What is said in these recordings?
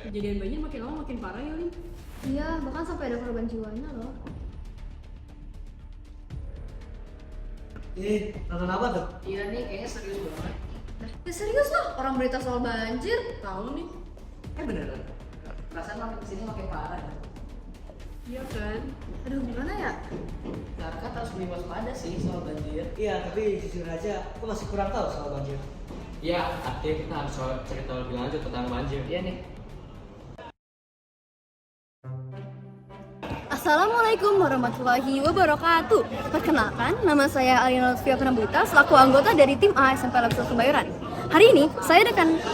Kejadian banjir makin lama makin parah ya, Lin. Iya, bahkan sampai ada korban jiwanya loh. Nonton apa tuh? Iya nih, kayaknya serius banget. Ya serius lah, orang berita soal banjir. Tahu nih, Beneran? perasaan makin kesini makin parah. Iya kan? Aduh, gimana ya? Masyarakat harus lebih waspada sih soal banjir. Iya, tapi jujur aja, aku masih kurang tahu soal banjir. Ya, artinya kita harus cari tahu lebih lanjut tentang banjir. Iya nih. Assalamualaikum warahmatullahi wabarakatuh. Perkenalkan, nama saya Alina Lutfia Prambuta selaku anggota dari tim A SMP Labsul Kebayoran. Hari ini, saya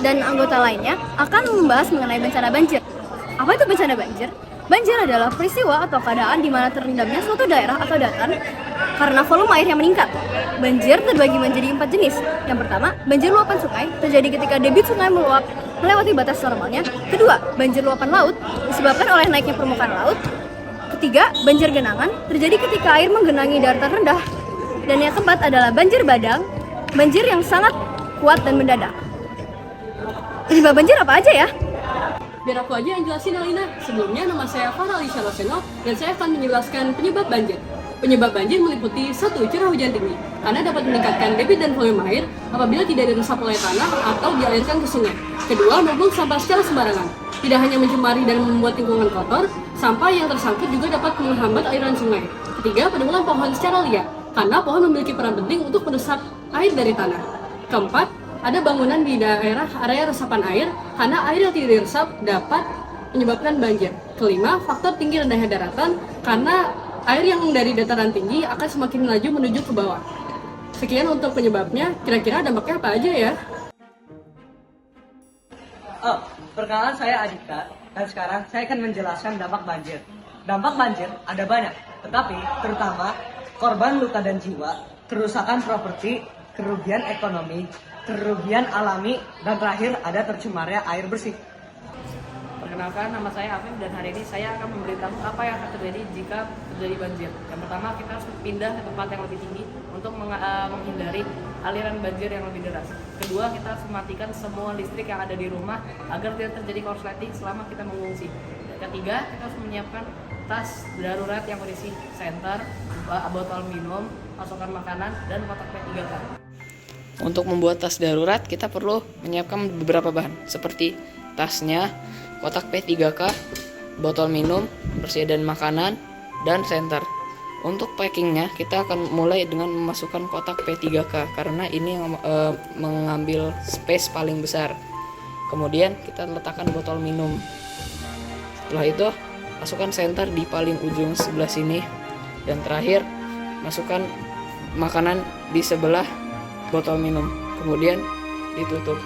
dan anggota lainnya akan membahas mengenai bencana banjir. Apa itu bencana banjir? Banjir adalah peristiwa atau keadaan di mana terendamnya suatu daerah atau dataran karena volume air yang meningkat. Banjir terbagi menjadi 4 jenis. Yang pertama, banjir luapan sungai terjadi ketika debit sungai meluap melewati batas normalnya. Kedua, banjir luapan laut disebabkan oleh naiknya permukaan laut. Ketiga, banjir genangan terjadi ketika air menggenangi daratan rendah. Dan yang keempat adalah banjir badang, banjir yang sangat kuat dan mendadak. Penyebab banjir apa aja ya? Biar aku aja yang jelasin, Alina. Sebelumnya nama saya Farah Alisha Roseno dan saya akan menjelaskan penyebab banjir. Penyebab banjir meliputi 1. Curah hujan tinggi, karena dapat meningkatkan debit dan volume air apabila tidak diresap oleh tanah atau dialirkan ke sungai. Kedua, membuang sampah secara sembarangan. Tidak hanya mencemari dan membuat lingkungan kotor, sampah yang tersangkut juga dapat menghambat aliran sungai. Ketiga, penemuan pohon secara liar, karena pohon memiliki peran penting untuk meresap air dari tanah. Keempat, ada bangunan di daerah area resapan air, karena air yang tidak diresap dapat menyebabkan banjir. Kelima, faktor tinggi rendahnya daratan, karena air yang dari dataran tinggi akan semakin melaju menuju ke bawah. Sekian untuk penyebabnya, kira-kira dampaknya apa aja ya? Oh, perkenalan saya Adita, dan sekarang saya akan menjelaskan dampak banjir. Dampak banjir ada banyak, tetapi terutama korban luka dan jiwa, kerusakan properti, kerugian ekonomi, kerugian alami, dan terakhir ada tercemarnya air bersih. Perkenalkan, nama saya Afif dan hari ini saya akan memberitahu apa yang akan terjadi jika terjadi banjir. Yang pertama, kita harus pindah ke tempat yang lebih tinggi untuk menghindari aliran banjir yang lebih deras. Kedua, kita harus mematikan semua listrik yang ada di rumah agar tidak terjadi korsleting selama kita mengungsi. Ketiga, kita harus menyiapkan tas darurat yang berisi senter, botol minum, pasokan makanan, dan kotak P3K. Untuk membuat tas darurat, kita perlu menyiapkan beberapa bahan seperti tasnya, kotak P3K, botol minum, persediaan makanan, dan senter. Untuk packingnya, kita akan mulai dengan memasukkan kotak P3K karena ini yang mengambil space paling besar. Kemudian kita letakkan botol minum. Setelah itu, masukkan senter di paling ujung sebelah sini. Dan terakhir, masukkan makanan di sebelah botol minum. Kemudian ditutup.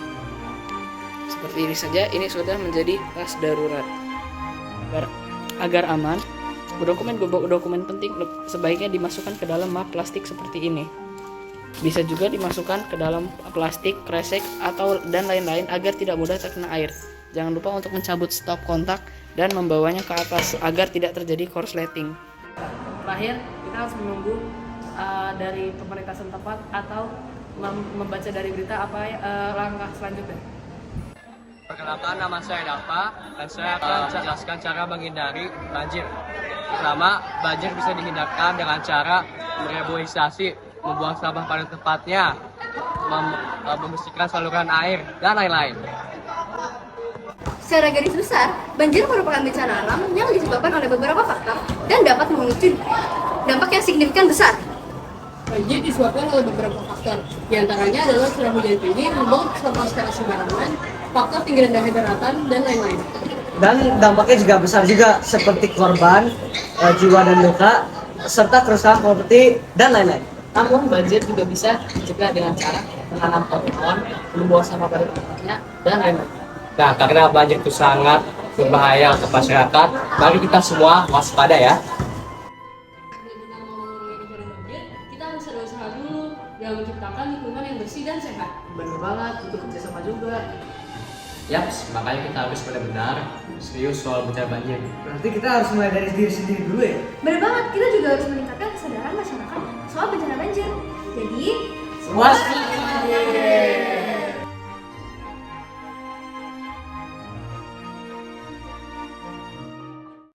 Seperti ini saja, ini sudah menjadi tas darurat. Agar aman, dokumen penting sebaiknya dimasukkan ke dalam map plastik seperti ini. Bisa juga dimasukkan ke dalam plastik, kresek, atau dan lain-lain agar tidak mudah terkena air. Jangan lupa untuk mencabut stop kontak dan membawanya ke atas agar tidak terjadi korsleting. Terakhir, kita harus menunggu dari pemerintah setempat atau membaca dari berita apa langkah selanjutnya. Perkenalkan, nama saya Dava dan saya akan menjelaskan cara menghindari banjir. Pertama, banjir bisa dihindarkan dengan cara mereboisasi, membuang sampah pada tempatnya, membersihkan saluran air, dan lain-lain. Secara garis besar, banjir merupakan bencana alam yang disebabkan oleh beberapa faktor dan dapat memicu dampak yang signifikan besar. Banjir disebabkan oleh beberapa faktor, di antaranya adalah curah hujan tinggi, membuang sampah secara sembarangan, faktor tinggi rendahnya daratan, dan lain-lain. Dan dampaknya juga besar juga, seperti korban, jiwa dan luka, serta kerusakan properti, dan lain-lain. Namun banjir juga bisa dicegah dengan cara menanam pohon, membuang sampah pada tempatnya, dan lain-lain. Nah, karena banjir itu sangat berbahaya untuk masyarakat, mari kita semua waspada ya. Dengan mengurangi banjir, kita harus berusaha dulu dalam menciptakan lingkungan yang bersih dan sehat. Benar banget, untuk kerjasama juga. Yaps, makanya kita harus benar-benar serius soal bencana banjir. Berarti kita harus mulai dari diri sendiri dulu ya? Benar banget, kita juga harus meningkatkan kesadaran masyarakat soal bencana banjir. Jadi, Waspada!